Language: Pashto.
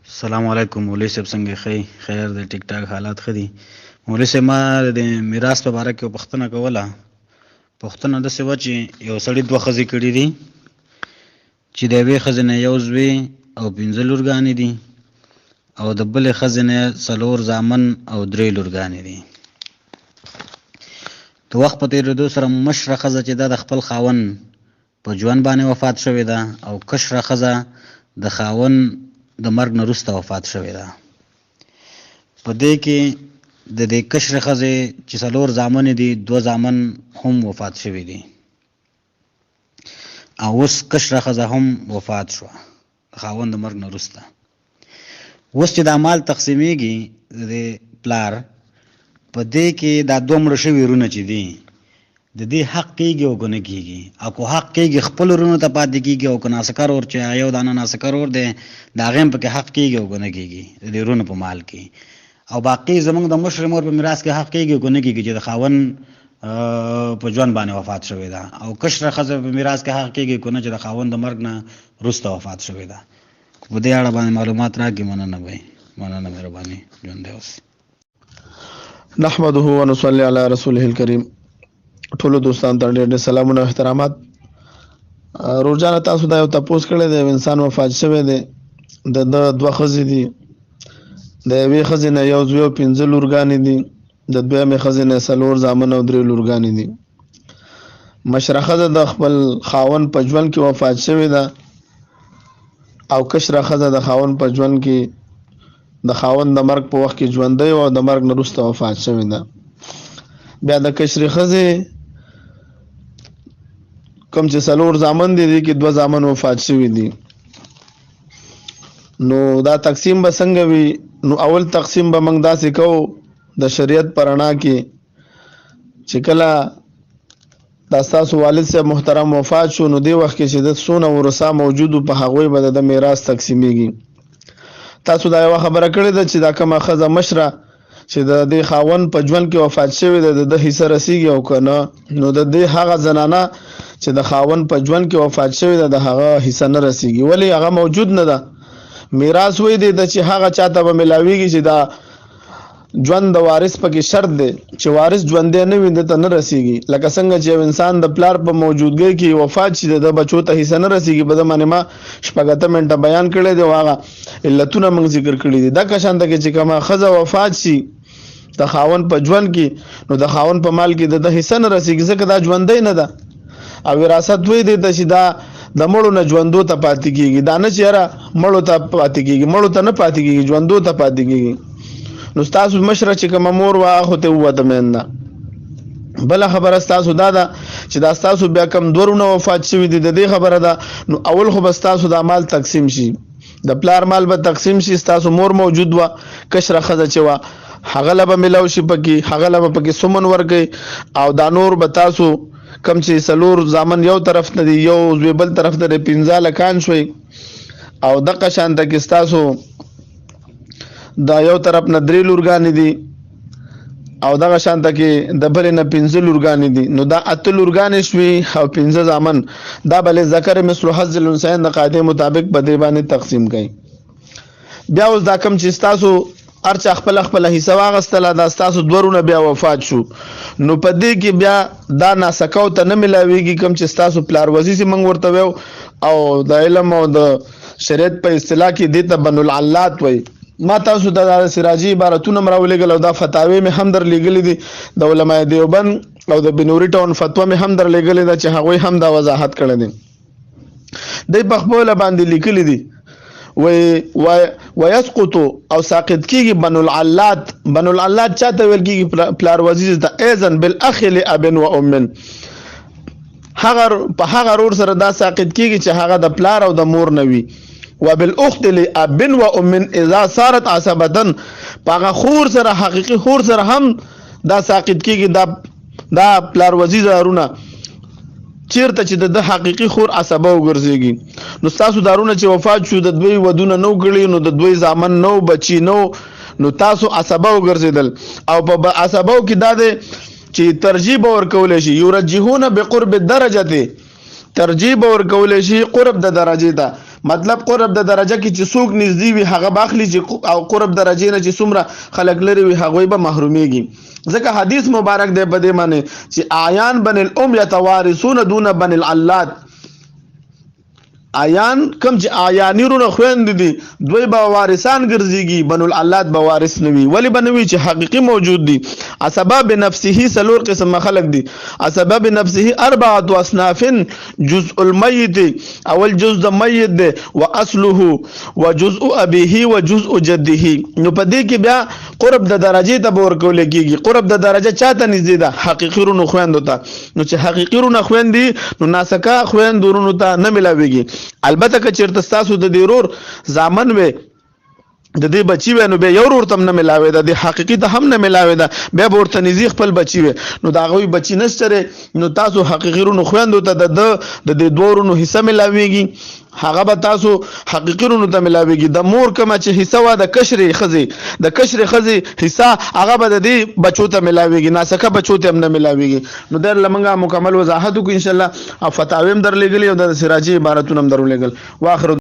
السلام علیکم مولوی صاحب څنګه خیر د ټیک ټاک حالات خدي مولوی صاحب ما د میراث په اړه کې پوښتنه کوله پوښتنه د څه و چې یو سړی دوه ښځې کړي دي چې د یوې ښځې نه یو زوی او 15 لورګانې دي او د بلې ښځې نه 4 زامن او 3 لورګانې دي د وخت په تېرېدو سره مشره ښځه چې د خپل خاوند په ژوند باندې وفات شوې ده او کشره ښځه د خاوند د مرګ نه وروسته وفات شوې ده په دې کې د دې کشره ښځې چې 4 زامن دي 2 زامن هم وفات شوي دي او اوس کشره ښځه هم وفات شوه د خاوند د مرګ نه وروسته اوس چې دا مال تقسیمیږي د پلار په دې کې دا 2 مړه شوي وروڼه چې دي د دې حق کېږي او که نه کېږي او که حق کېږي خپل وروڼو ته پاتې کېږي او که ناسکر اور چې یو دانه ناسکر اور دی د هغې هم پکې حق کېږي او که نه کېږي د دې وروڼو په مال کې او باقي زموږ د مشر مور په میراث کې حق کېږي او که نه کېږي چې د خاوند په ژوند باندې وفات شوې ده او کشره ښځه په میراث کې حق کېږي که نه چې د خاوند د مرګ نه وروسته وفات شوې ده په دې اړه باندې معلومات راکړي مننه بھائی مننه مهرباني ژوند دی اوس نحمده ونصلي على رسوله الكريم ټولو دوستانو ته ډېر سلامونه او احترامات روزانه تاسو دا یو تپوس کړی دی انسان وفات شوی دی د دوه ښځې دي د یوې ښځې نه یو زوی او 15 لورګانې دي د دویمې ښځې نه 4 زامن او 3 لورګانې دي مشره ښځه د خپل خاوند په ژوند کې وفات شوې ده او کشره ښځه د خاوند په ژوند کې د خاوند د مرګ په وخت کې ژوندی او د مرګ نه وروسته وفات شوې ده بیا د کشرې ښځې کوم چې 4 زامن دي دي کې 2 زامن وفات شوي دي نو دا تقسیم به څنګه وي نو اول تقسیم به موږ داسې کوو د شریعت په رڼا کې چې کله دا ستاسو والد صاحب محترم وفات شو نو دې وخت کې چې د څونه ورثه موجودو په هغوی به د میراث تقسیمیږي تاسو دا یوه خبره کړې ده چې دا کومه ښځه مشره چې د دې خاوند په ژوند کې وفات شوی ده د حصه رسیږي او که نه نو د دې هغه زنانه چې د خاوند په ژوند کې وفات شوی ده د هغه حصه نه رسیږي ولې هغه موجود نه ده میراث وی دی د چې هغه چاته به ملاویږي چې دا ژوند د وارث پکې شرط دی چې وارث ژوندی نه وي دته نه رسیږي لکه څنګه چې یو انسان د پلار په موجودګۍ کې وفات شي د بچو ته حصه نه رسیږي په ده باندې ما شپږ منټه بیان کړی دی او هغه علتونه موږ ذکر کړي دي دغه شان ته چې کومه ښځه وفات شي د خاوند په ژوند کې نو د خاوند په مال کې د حصہ نه رسیږي ځکه دا ژوندی نه ده او وراثت وی دی چې دا د مړو نه ژوندو ته پاتې کېږي دا نه چې یاره مړو ته پاتې کېږي مړو ته نه پاتې کېږي ژوندو ته پاتې کېږي نو ستاسو مشره چې کومه مور وه هغو ته ووته میندنه بله خبره ستاسو دا ده چې دا ستاسو بیا کم 2 ورونه وفات شوي دي د دې خبره ده نو اول خو به ستاسو دا مال تقسیم شي د پلار مال به تقسیم شي ستاسو مور موجود وه کشره ښځه چې وه هغه له به میلاو شي پکې هغه له به پکې سمن ورکوي او دا نور به تاسو کم چې 4 زامن یو طرف نه دي یو زوی بل طرف ته دی 15 لکان شوي او دغه شانته کې ستاسو دا یو طرف نه 3 لورګانې دي او دغه شانته کې د بلې نه 15 لورګانې دي نو دا 8 لورګانې شوي او 15 زامن دا بلې ذکر مثل حظ الانثیین د قاعدې مطابق په دې باندې تقسیم کوي بیا اوس دا کم چې ستاسو ارچا خپل حصہ واغستله دا ستاسو 2 ورونه بیا وفات شو نو په دې کې بیا دا ناسکو ته نه ملاویږي کوم چې ستاسو پلار وزي سي موږ ورته ویو او د علم او د شریعت په اصطلاح کې دې ته بنو العلات وایي ما تاسو د سراجي عبارتونه راولېږل او دا فتاوی مې هم درلېږلې دي د علماء دیوبند او د بنوري ټاون فتوا مې هم درلېږلې ده چې هغوی هم دا وضاحت کړی دی دوی په خپله باندې لیکلي دي ويسقط او ساقط کیږي بنو العلات چاته ویل کیږي پلار وزیز ته اذن بالاخ لاب و ام هغه په هغه ور سره دا ساقط کیږي چې هغه د پلار او د مور نه وي وبالاخت لاب و ام اذا صارت عصبه هغه خور سره حقيقي خور سره هم دا ساقط کیږي دا پلار وزیز ورونه چیرته چې د حقيقي خور عصبه وګرځيږي نو تاسو دارونه چې وفات شو د دوی ودونه نو کړی نو د دوی زامن نو بچی نو تاسو عصبه وګرځیدل او په عصبه کې دا ده چې ترجیح ورکول شي یرجحون بقرب الدرجه ترجیح ورکول شي قرب د درجه ته مطلب قرب د درجه کې چې څوک نږدې وي هغه باخلی چې او قرب درجه نه چې څومره خلک لري وي هغه به محرومیږي ځکه حدیث مبارک دی په دې معنی چې آیان بن الام یتوارثون دون بن العلات آیان کم چې آیانی رونه خويند دي دوی به وارثان ګرځيږي بنو العلات به وارث نوي ولی بنوي چې حقيقي موجود دي اسباب نفسه سلور قسم خلق دي اسباب نفسه اربعه اصناف جزء الميت اول جزء الميت ده واصله وجزء ابيه وجزء جده نو په دې کې بیا قرب د درجه ته ورکول کېږي قرب د درجه چاته نږدې ده حقيقي رونه خويند ته نو چې حقيقي رونه خويند دي نو ناسکا خويند رونه ته نه ملاويږي البته که چیرته تاسو د ډیرور ځامن وي د دې بچی و نو به یو ورته نه ملاوي ده د حقيقي ته هم نه ملاوي ده به ورته نزيخ خپل بچی و نو دا غوي بچی نشته نو تاسو حقيقي رونو خويندو ته د دورونو حصہ ملاويږي هغه به تاسو حقيقي رونو ته ملاويږي د مور کما چې حصہ وا د کشر خزي حصہ هغه به د دې بچو ته ملاويږي ناسکه بچو ته هم نه ملاويږي نو در لمنګه مکمل وضاحت کو ان شاء الله او فتاویم در لګلی او د سراجي عبارتونه هم درو لګل واخر